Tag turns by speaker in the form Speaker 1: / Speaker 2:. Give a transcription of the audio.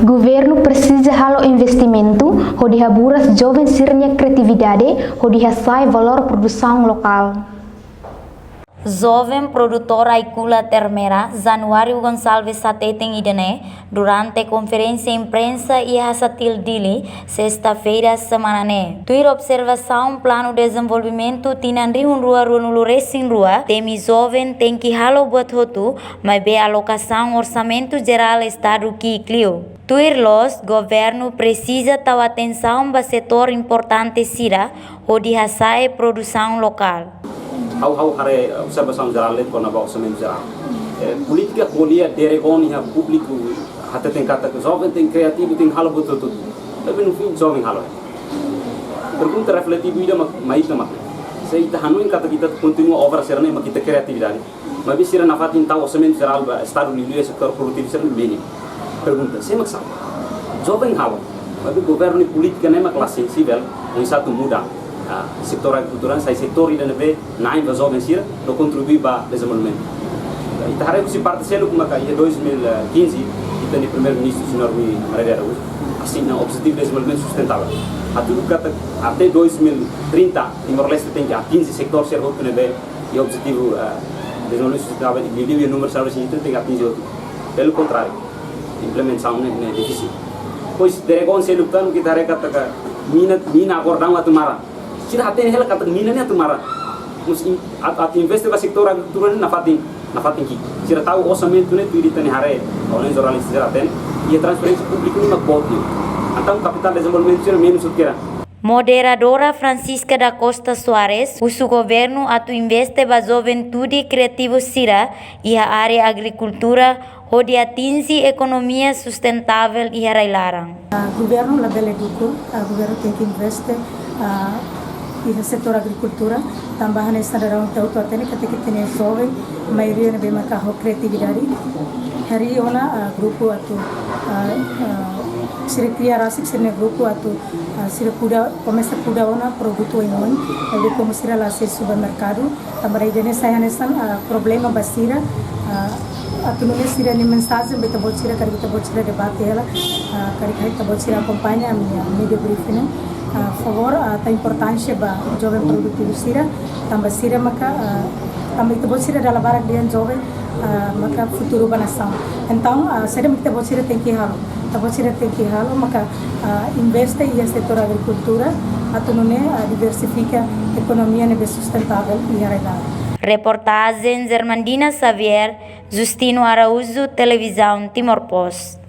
Speaker 1: Governo precisa halo investimento, onde haburas jovens sirnya criatividade, onde sai valor produção local.
Speaker 2: Jovem produtor Aicula Termera, Januário Gonçalves Sateten Idene, durante conferência imprensa e Hassatil Dili, sexta-feira semanane. Tuir observação plano de desenvolvimento tinandri rua nulu resin rua, temi jovem tem que halo buat hotu, mas be alocação orçamento geral estado que clio. Tuir los, governo precisa tal atenção para setor importante sira, onde hasai produção local.
Speaker 3: Hau hare observação geral le kona ba orçamento geral. Política polia deregon ya público até tem kata que jovem tem criativo tem halo betul tudo. Tapi no fim jovem halo. Pergunta reflexiva ida mais na mak. Sei ta hanu kata kita continua over serane mak kita criatividade. Mas bi sira na fatin tal orçamento geral ba estado livre setor produtivo ser mínimo. Pergunta, sei mak sabe. Jovem halo. Mas governo política nem mak classe civil um satu muda. Sektor agricultura, sai setor ida nebe naim va jovem sira no contribui ba desenvolvimento. Ita hare kusi parte selo kuma ka ia 2015 ita ni primeiro ministro senhor Rui Maria Araújo assim na objetivo de desenvolvimento sustentável. Atu kata até 2030 Timor-Leste tem que atingir sektor ser outro nebe e objetivo de desenvolvimento sustentável e o número de saúde tem que atingir outro. Pelo contrário, implementação é difícil. Pois deregon selo kan kita hare kata ka mina acordão atumara. Sira até ela kata mina ni atumara. Mus at investe ba sektor agricultura na fatin ki. Sira tahu orçamento ne tuiri tani hare. Orang jornalista sira ten e transferência pública ni makboti. Então capital desenvolvimento sira menos ukera.
Speaker 2: Moderadora Francisca da Costa Soares, o governo atu investe ba juventude criativo sira e a área agricultura onde atinge economia sustentável e larang.
Speaker 4: Governo la bela educo, governo tem que investir e setor agricultura, tambahan esta dalam tahu até ketika kita jovem, maioria nebe makaho criatividade. Hari ona grupo atu sira cria rasik sira grupo atu sira puda começa puda ona produto inon, ele como sira lá se supermercado, também dene saya nesan problema basira atu nulis sira ni mensagem beta bot sira kari beta bot sira debate ela kari beta bot sira acompanha a minha media briefing. Favor a importância ba jovem produtivo sira tambah sira maka tambah itu sira dalam barak dia jovem maka futuro ba nação então sira kita bot sira tem que halo maka investe e setor agricultura atu nune diversifica economia nebe sustentável e arregada.
Speaker 2: Reportagem Germandina Xavier, Justino Araújo, Televisão Timor Post.